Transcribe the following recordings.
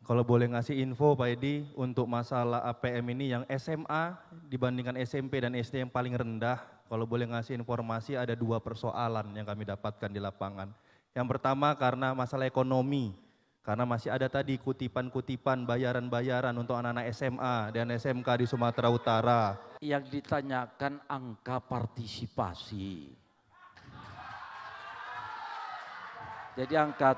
Kalau boleh ngasih info Pak Edi untuk masalah APM ini yang SMA dibandingkan SMP dan SD yang paling rendah, kalau boleh ngasih informasi ada 2 persoalan yang kami dapatkan di lapangan. Yang pertama karena masalah ekonomi, karena masih ada tadi kutipan-kutipan bayaran-bayaran untuk anak-anak SMA dan SMK di Sumatera Utara. Yang ditanyakan angka partisipasi. Jadi angka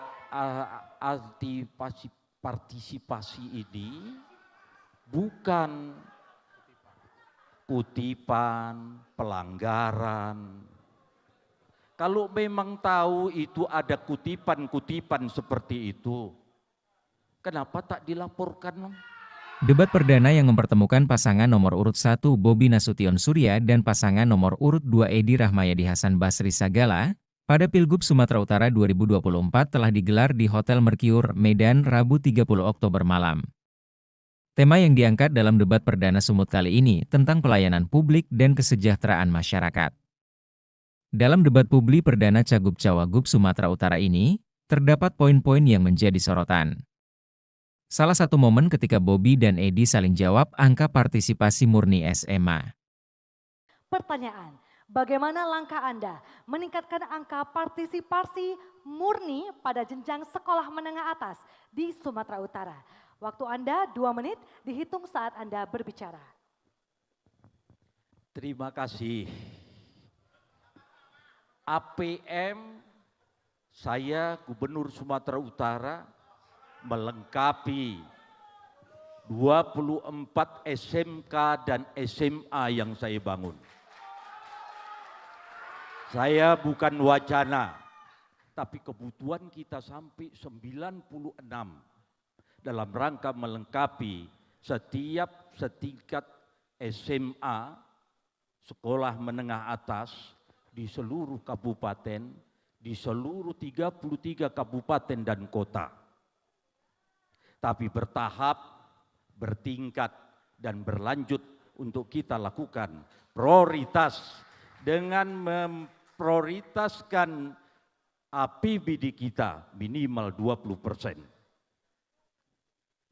partisipasi ini bukan kutipan, pelanggaran. Kalau memang tahu itu ada kutipan-kutipan seperti itu, kenapa tak dilaporkan? Debat perdana yang mempertemukan pasangan nomor urut 1 Bobi Nasution Surya dan pasangan nomor urut 2 Edi Rahmayadi Hasan Basri Sagala pada Pilgub Sumatera Utara 2024 telah digelar di Hotel Mercure, Medan, Rabu 30 Oktober malam. Tema yang diangkat dalam debat perdana Sumut kali ini tentang pelayanan publik dan kesejahteraan masyarakat. Dalam debat publik perdana Cagup-Cawagup Sumatera Utara ini, terdapat poin-poin yang menjadi sorotan. Salah satu momen ketika Bobi dan Edi saling jawab angka partisipasi murni SMA. Pertanyaan, bagaimana langkah Anda meningkatkan angka partisipasi murni pada jenjang sekolah menengah atas di Sumatera Utara? Waktu Anda 2 menit dihitung saat Anda berbicara. Terima kasih. APM, saya Gubernur Sumatera Utara, melengkapi 24 SMK dan SMA yang saya bangun. Saya bukan wacana, tapi kebutuhan kita sampai 96 dalam rangka melengkapi setiap setingkat SMA, sekolah menengah atas di seluruh kabupaten, di seluruh 33 kabupaten dan kota. Tapi bertahap, bertingkat, dan berlanjut untuk kita lakukan prioritas dengan memprioritaskan APBD kita minimal 20%.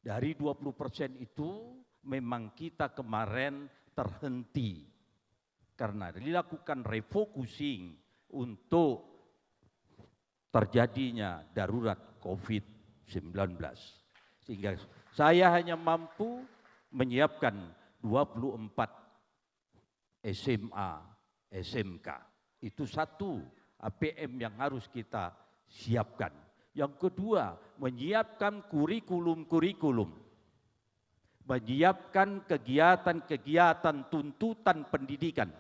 Dari 20% itu memang kita kemarin terhenti karena dilakukan refocusing untuk terjadinya darurat COVID-19. Sehingga saya hanya mampu menyiapkan 24 SMA, SMK. Itu satu APM yang harus kita siapkan. Yang kedua, menyiapkan kurikulum-kurikulum. Menyiapkan kegiatan-kegiatan tuntutan pendidikan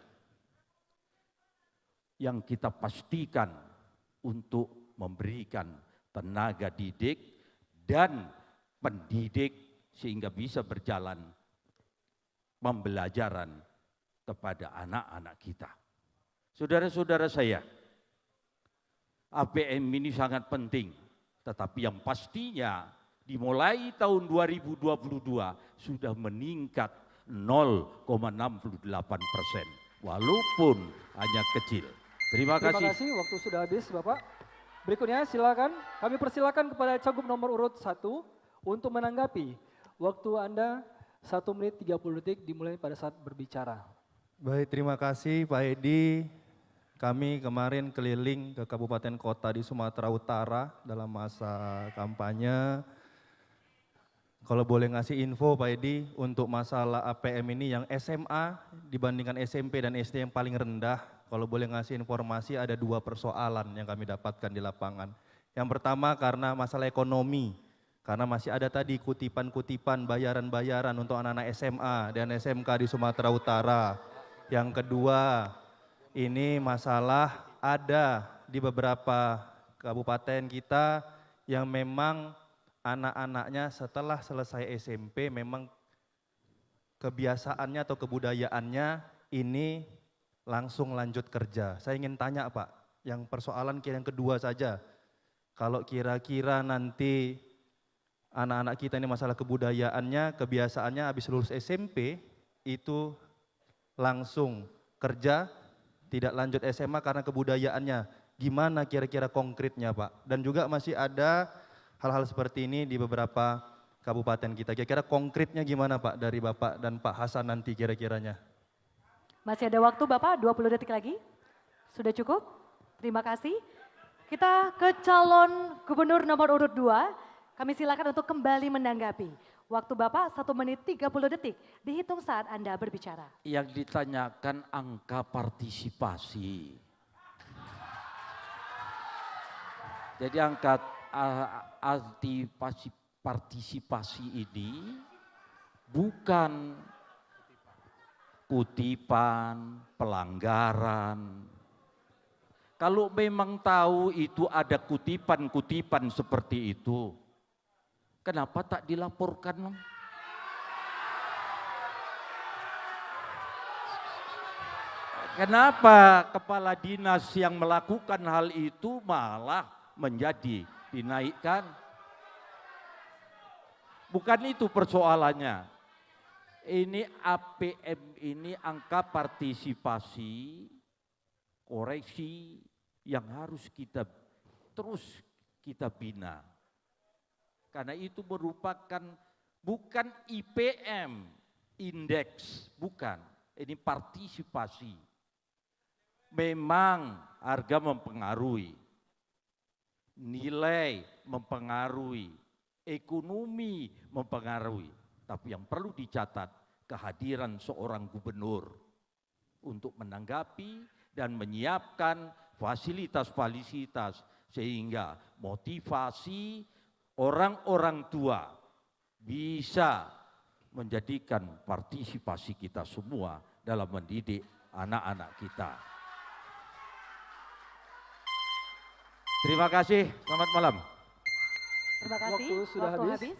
yang kita pastikan untuk memberikan tenaga didik dan pendidik sehingga bisa berjalan pembelajaran kepada anak-anak kita. Saudara-saudara saya, APM ini sangat penting, tetapi yang pastinya dimulai tahun 2022 sudah meningkat 0,68%, walaupun hanya kecil. Terima kasih. Terima kasih, waktu sudah habis Bapak. Berikutnya silakan, kami persilakan kepada Cagup nomor urut 1 untuk menanggapi. Waktu Anda 1 menit 30 detik dimulai pada saat berbicara. Baik, terima kasih Pak Edi. Kami kemarin keliling ke kabupaten kota di Sumatera Utara dalam masa kampanye. Kalau boleh ngasih info Pak Edi untuk masalah APM ini yang SMA dibandingkan SMP dan SD yang paling rendah, kalau boleh ngasih informasi ada 2 persoalan yang kami dapatkan di lapangan. Yang pertama karena masalah ekonomi, karena masih ada tadi kutipan-kutipan bayaran-bayaran untuk anak-anak SMA dan SMK di Sumatera Utara. Yang kedua, ini masalah ada di beberapa kabupaten kita yang memang anak-anaknya setelah selesai SMP memang kebiasaannya atau kebudayaannya ini langsung lanjut kerja. Saya ingin tanya Pak, yang persoalan yang kedua saja, kalau kira-kira nanti anak-anak kita ini masalah kebudayaannya, kebiasaannya habis lulus SMP itu langsung kerja, tidak lanjut SMA karena kebudayaannya. Gimana kira-kira konkretnya Pak? Dan juga masih ada hal-hal seperti ini di beberapa kabupaten kita. Kira-kira konkretnya gimana Pak dari Bapak dan Pak Hasan nanti kira-kiranya? Masih ada waktu Bapak, 20 detik lagi. Sudah cukup? Terima kasih. Kita ke calon gubernur nomor urut 2. Kami silakan untuk kembali menanggapi. Waktu Bapak 1 menit 30 detik. Dihitung saat Anda berbicara. Yang ditanyakan angka partisipasi. Jadi angka partisipasi ini bukan kutipan, pelanggaran. Kalau memang tahu itu ada kutipan-kutipan seperti itu, kenapa tak dilaporkan? Kenapa kepala dinas yang melakukan hal itu malah menjadi dinaikkan? Bukan itu persoalannya. Ini APM ini angka partisipasi, koreksi yang harus kita terus kita bina. Karena itu merupakan bukan IPM, indeks, bukan. Ini partisipasi. Memang harga mempengaruhi, nilai mempengaruhi, ekonomi mempengaruhi. Tapi yang perlu dicatat, kehadiran seorang gubernur untuk menanggapi dan menyiapkan fasilitas-fasilitas sehingga motivasi orang-orang tua bisa menjadikan partisipasi kita semua dalam mendidik anak-anak kita. Terima kasih, selamat malam. Terima kasih. Waktu sudah habis.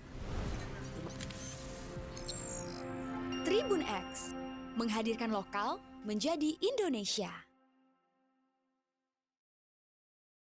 Tribun X menghadirkan lokal menjadi Indonesia.